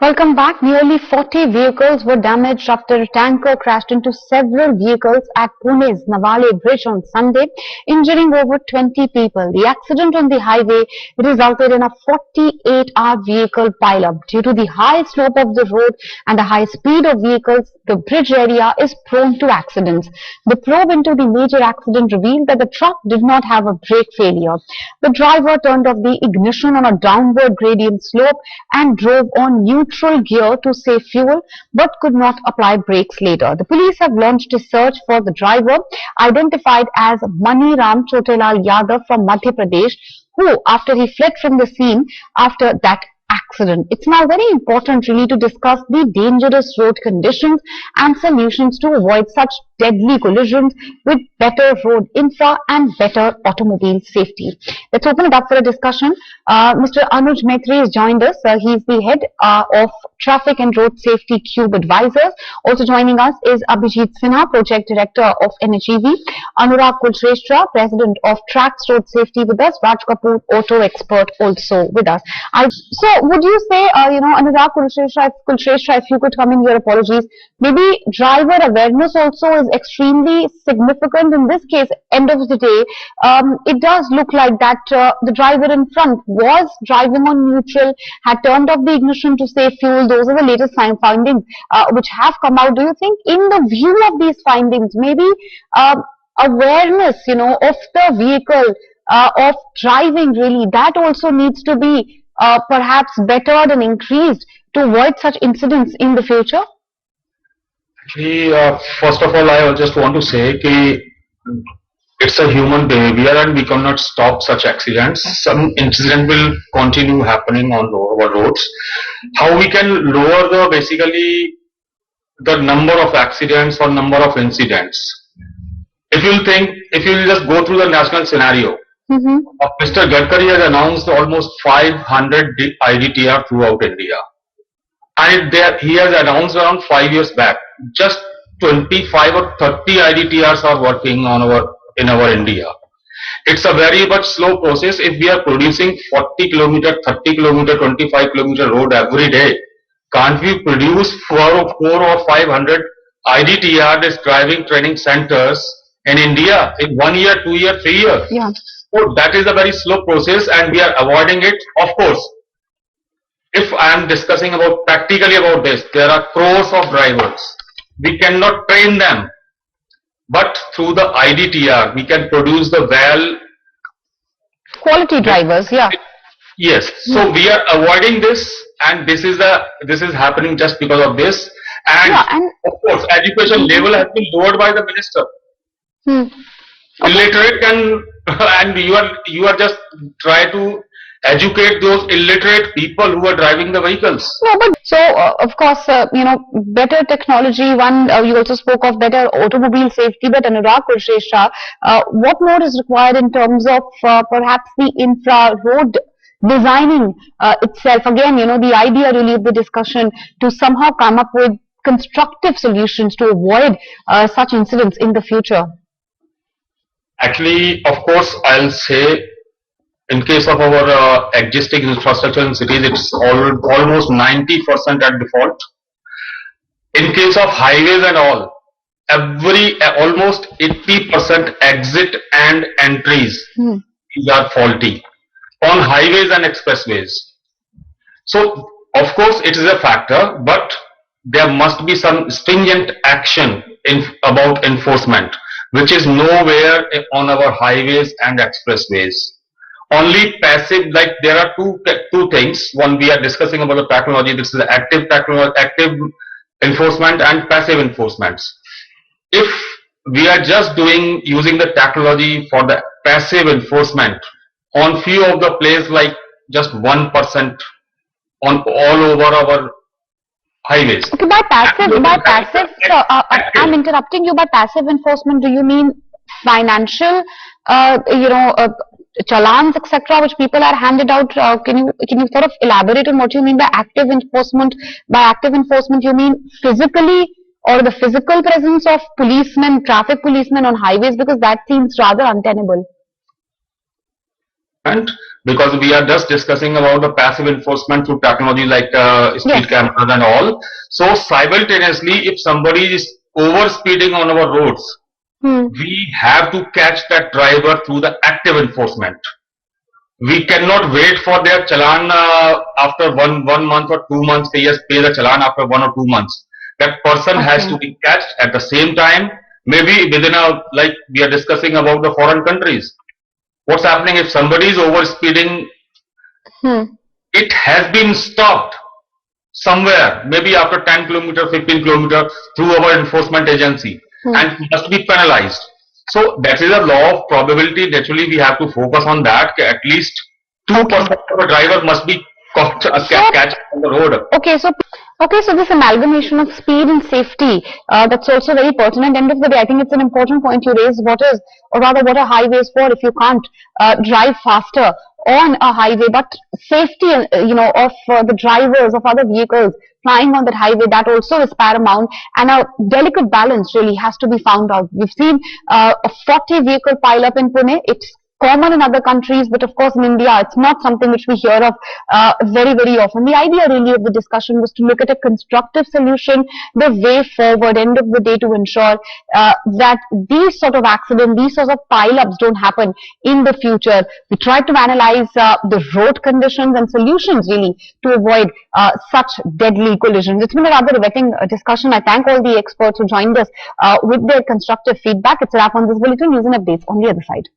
Welcome back. Nearly 40 vehicles were damaged after a tanker crashed into several vehicles at Pune's Navale Bridge on Sunday, injuring over 20 people. The accident on the highway resulted in a 48-hour vehicle pileup. Due to the high slope of the road and the high speed of vehicles, the bridge area is prone to accidents. The probe into the major accident revealed that the truck did not have a brake failure. The driver turned off the ignition on a downward gradient slope and drove on neutral gear to save fuel, but could not apply brakes later. The police have launched a search for the driver, identified as Mani Ram Chotelal Yadav from Madhya Pradesh, who, after he fled from the scene after that accident. It's now very important really to discuss the dangerous road conditions and solutions to avoid such deadly collisions with better road infra and better automobile safety. Let's open it up for a discussion. Mr. Anuj Maitri has joined us. He's the head of Traffic and Road Safety Cube Advisors. Also joining us is Abhijit Sinha, Project Director of NHEV, Anurag Kulshrestha, President of TRAX Road Safety with us, Raj Kapoor, Auto Expert also with us. So would you say, Anurag Kulshrestha, if you could come in here, apologies, maybe driver awareness also is extremely significant in this case. End of the day, it does look like that the driver in front was driving on neutral, had turned off the ignition to save fuel. Those are the latest findings which have come out. Do you think, in the view of these findings, maybe awareness, of the vehicle, of driving really, that also needs to be perhaps bettered and increased to avoid such incidents in the future? Actually, first of all, I just want to say that it's a human behavior and we cannot stop such accidents. Some incident will continue happening on our roads. How we can lower basically the number of accidents or number of incidents? If you just go through the national scenario, Mr. Gadkari has announced almost 500 IDTR throughout India. And he has announced around 5 years back, just 25 or 30 IDTRs are working in our India. It's a very much slow process. If we are producing 40 kilometer, 30 kilometer, 25 kilometer road every day, can't we produce 4 or 500 IDTR driving training centers in India in 1 year, 2 year, 3 years? Yeah. So that is a very slow process and we are avoiding it. Of course, if I am discussing practically about this, there are crores of drivers. We cannot train them, but through the IDTR, we can produce the quality drivers. Yeah. Yes. So we are avoiding this, and this is happening just because of this. And of course, education level has been lowered by the minister. Illiterate and you are just try to educate those illiterate people who are driving the vehicles. No, but so of course, better technology. One, you also spoke of better automobile safety. But Anurag Kulshrestha, what more is required in terms of perhaps the infra road designing itself? Again, the idea really of the discussion to somehow come up with constructive solutions to avoid such incidents in the future. Actually, of course, I'll say, in case of our existing infrastructure in cities, it's almost 90% at default. In case of highways and all, almost 80% exit and entries these are faulty on highways and expressways. So, of course, it is a factor, but there must be some stringent action about enforcement, which is nowhere on our highways and expressways. Only passive, like there are two things. One, we are discussing about the technology. This is the active enforcement and passive enforcements. If we are just using the technology for the passive enforcement on few of the places, like just 1% on all over our highways. Okay, by passive, I'm interrupting you. By passive enforcement, do you mean financial, challans, etc., which people are handed out? Can you sort of elaborate on what you mean by active enforcement? By active enforcement, you mean physically, or the physical presence of policemen, traffic policemen on highways, because that seems rather untenable. because we are just discussing about the passive enforcement through technology like speed Yes. cameras and all. So simultaneously, if somebody is over speeding on our roads, we have to catch that driver through the active enforcement. We cannot wait for their challan after one month or 2 months. They just pay the challan after 1 or 2 months. That person has to be catched at the same time. Maybe within a, like we are discussing about the foreign countries. What's happening if somebody is over speeding? It has been stopped somewhere, maybe after 10 kilometer, 15 kilometer through our enforcement agency, and must be penalized. So that is a law of probability. Naturally, we have to focus on that. At least 2% of a driver must be caught, catch on the road. Okay, so this amalgamation of speed and safety, that's also very pertinent. End of the day, I think it's an important point you raised. What is, or rather what are highways for if you can't drive faster on a highway, but safety, of the drivers of other vehicles flying on that highway, that also is paramount, and a delicate balance really has to be found out. We've seen a 40 vehicle pile up in Pune. It's common in other countries, but of course in India, it's not something which we hear of very, very often. The idea really of the discussion was to look at a constructive solution, the way forward, end of the day, to ensure that these sort of accidents, these sorts of pile-ups don't happen in the future. We tried to analyze the road conditions and solutions really to avoid such deadly collisions. It's been a rather riveting discussion. I thank all the experts who joined us with their constructive feedback. It's a wrap on this bulletin. News and updates on the other side.